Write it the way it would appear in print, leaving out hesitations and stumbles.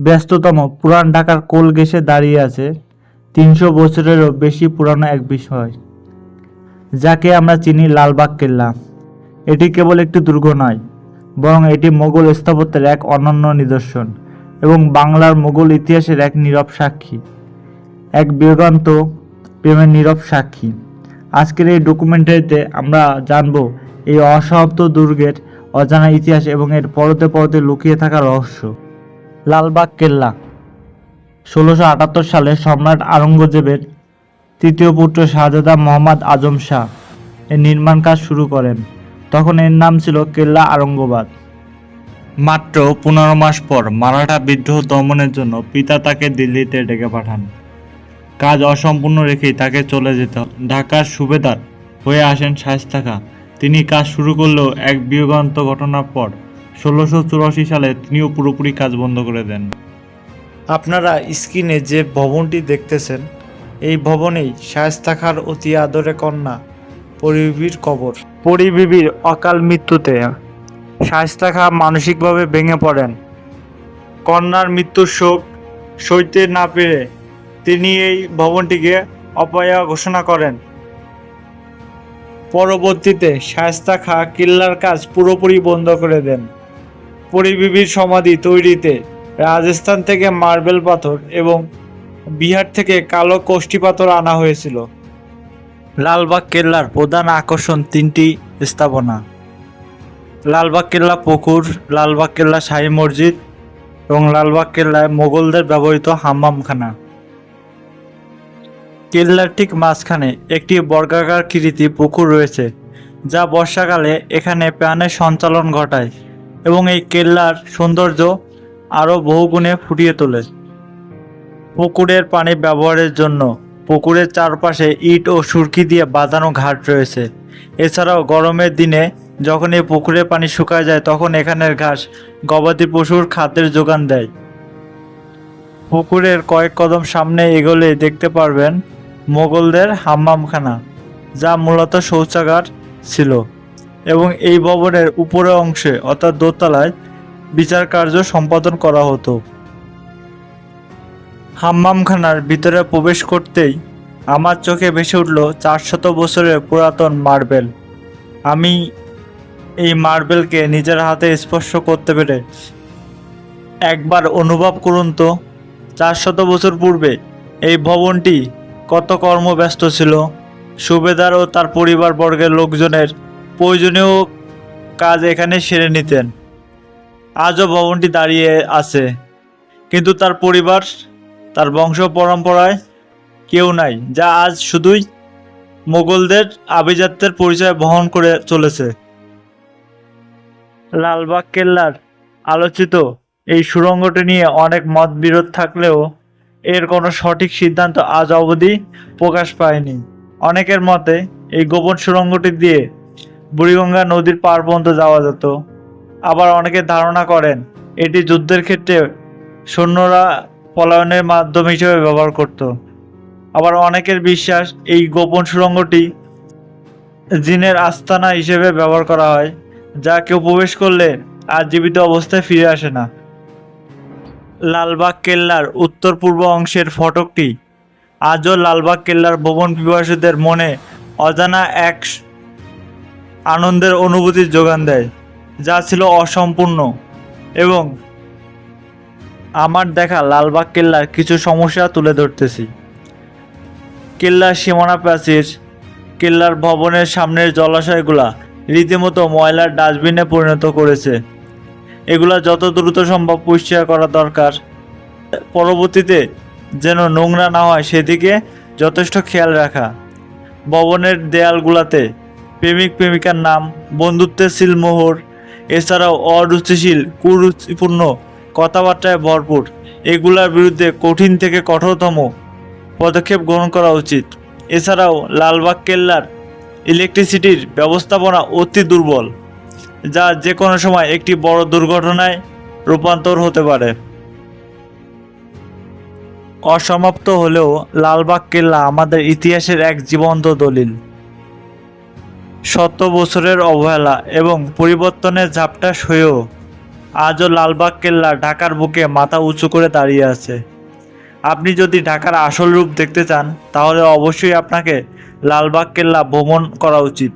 ব্যস্ততম পুরান ঢাকার কোল ঘেঁষে দাঁড়িয়ে আছে ৩০০ বছরেরও বেশি পুরানো এক বিষয়, যাকে আমরা চিনি লালবাগ কেল্লা। এটি কেবল একটি দুর্গ নয়, বরং এটি মোগল স্থাপত্যের এক অনন্য নিদর্শন এবং বাংলার মোগল ইতিহাসের এক নীরব সাক্ষী, এক বিয়োগান্ত প্রেমের নীরব সাক্ষী। আজকের এই ডকুমেন্টারিতে আমরা জানব এই অসমাপ্ত দুর্গের অজানা ইতিহাস এবং এর পরতে পরতে লুকিয়ে থাকা রহস্য। লালবাগ কেল্লা ১৬৭৮ সালে সম্রাট আওরঙ্গজেবের তৃতীয় পুত্র শাহজাদা মোহাম্মদ আজম শাহ এর নির্মাণ কাজ শুরু করেন। তখন এর নাম ছিল কেল্লা আওরঙ্গাবাদ। মাত্র ১৫ মাস পর মারাঠা বিদ্রোহ দমনের জন্য পিতা তাকে দিল্লিতে ডেকে পাঠান। কাজ অসম্পূর্ণ রেখেই তাকে চলে যেতে হয়। ঢাকার সুবেদার হয়ে আসেন শায়েস্তা খাঁ। তিনি কাজ শুরু করলেও এক বিয়োগান্ত ঘটনার পর ১৬৮৪ সালে তিনিও পুরোপুরি কাজ বন্ধ করে দেন। আপনারা স্ক্রিনে যে ভবনটি দেখতেছেন, এই ভবনেই শায়েস্তা খাঁর অতি আদরে কন্যা পরিবিবির কবর। পরিবিবির অকাল মৃত্যুতে শায়েস্তা খাঁ মানসিকভাবে ভেঙে পড়েন। কন্যার মৃত্যুর শোক সইতে না পেরে তিনি এই ভবনটিকে অপয়া ঘোষণা করেন। পরবর্তীতে শায়েস্তা খাঁ কেল্লার কাজ পুরোপুরি বন্ধ করে দেন। পরিবিবির সমাধি তৈরিতে রাজস্থান থেকে মার্বেল পাথর এবং বিহার থেকে কালো কোষ্ঠী পাথর আনা হয়েছিল। লালবাগ কেল্লার প্রধান আকর্ষণ তিনটি স্থাপনা: লালবাগ কেল্লা পুকুর, লালবাগ কেল্লা শাহী মসজিদ এবং লালবাগ কেল্লায় মোগলদের ব্যবহৃত হাম্মামখানা। কেল্লার ঠিক মাঝখানে একটি বর্গাকারকৃতি পুকুর রয়েছে, যা বর্ষাকালে এখানে প্রাণের সঞ্চালন ঘটায় এবং এই কেল্লার সৌন্দর্য আরও বহুগুণে ফুটিয়ে তোলে। পুকুরের পানি ব্যবহারের জন্য পুকুরের চারপাশে ইট ও সুরকি দিয়ে বাঁধানো ঘাট রয়েছে। এছাড়াও গরমের দিনে যখন এই পুকুরের পানি শুকায় যায়, তখন এখানের ঘাস গবাদি পশুর খাদ্যের যোগান দেয়। পুকুরের কয়েক কদম সামনে এগোলে দেখতে পারবেন মোগলদের হাম্মামখানা, যা মূলত শৌচাগার ছিল এবং এই ভবনের উপরের অংশে অর্থাৎ দোতলায় বিচার কার্য সম্পাদন করা হতো। হাম্মামখানার ভিতরে প্রবেশ করতেই আমার চোখে ভেসে উঠল ৪০০ বছরের পুরাতন মার্বেল। আমি এই মার্বেলকে নিজের হাতে স্পর্শ করতে পেরে একবার অনুভব করুন তো, ৪০০ বছর পূর্বে এই ভবনটি কত কর্মব্যস্ত ছিল। সুবেদার ও তার পরিবারবর্গের লোকজনের প্রয়োজনীয় কাজ এখানে সেরে নিতেন। আজও ভবনটি দাঁড়িয়ে আছে, কিন্তু তার পরিবার, তার বংশ পরম্পরায় কেউ নাই, যা আজ শুধুই মোগলদের আভিজাত্যের পরিচয় বহন করে চলেছে। লালবাগ কেল্লার আলোচিত এই সুড়ঙ্গটি নিয়ে অনেক মতবিরোধ থাকলেও এর কোনো সঠিক সিদ্ধান্ত আজ অবধি প্রকাশ পায়নি। অনেকের মতে এই গোপন সুড়ঙ্গটি দিয়ে বুড়িগঙ্গা নদীর পার পর্যন্ত যাওয়া যেত। আবার অনেকে ধারণা করেন এটি যুদ্ধের ক্ষেত্রে সৈন্যরা পলায়নের মাধ্যম হিসেবে ব্যবহার করত। আবার অনেকের বিশ্বাস এই গোপন সুড়ঙ্গটি জিনের আস্তানা হিসেবে ব্যবহার করা হয়, যা কেউ প্রবেশ করলে আর জীবিত অবস্থায় ফিরে আসে না। লালবাগ কেল্লার উত্তর পূর্ব অংশের ফটকটি আজও লালবাগ কেল্লার ভ্রমণ পিপাসুদের মনে অজানা এক আনন্দের অনুভূতির যোগান দেয়, যা ছিল অসম্পূর্ণ। এবং আমার দেখা লালবাগ কেল্লার কিছু সমস্যা তুলে ধরতেছি। কেল্লার সীমানা প্রাচীর, কেল্লার ভবনের সামনের জলাশয়গুলা রীতিমতো ময়লার ডাস্টবিনে পরিণত করেছে। এগুলা যত দ্রুত সম্ভব পরিষ্কার করা দরকার। পরবর্তীতে যেন নোংরা না হয় সেদিকে যথেষ্ট খেয়াল রাখা। ভবনের দেয়ালগুলাতে প্রেমিক প্রেমিকার নাম, বন্ধুত্বের সিলমোহর, এছাড়াও অরুচিশীল কুরুচিপূর্ণ কথাবার্তায় ভরপুর। এগুলার বিরুদ্ধে কঠিন থেকে কঠোরতম পদক্ষেপ গ্রহণ করা উচিত। এছাড়াও লালবাগ কেল্লার ইলেকট্রিসিটির ব্যবস্থাপনা অতি দুর্বল, যা যে কোনো সময় একটি বড় দুর্ঘটনায় রূপান্তর হতে পারে। অসমাপ্ত হলেও লালবাগ কেল্লা আমাদের ইতিহাসের এক জীবন্ত দলিল। শত বছরের অবহেলা এবং পরিবর্তনের ঝাপটা সয়েও আজও লালবাগ কেল্লা ঢাকার বুকে মাথা উঁচু করে দাঁড়িয়ে আছে। আপনি যদি ঢাকার আসল রূপ দেখতে চান তাহলে অবশ্যই আপনাকে লালবাগ কেল্লা ভ্রমণ করা উচিত।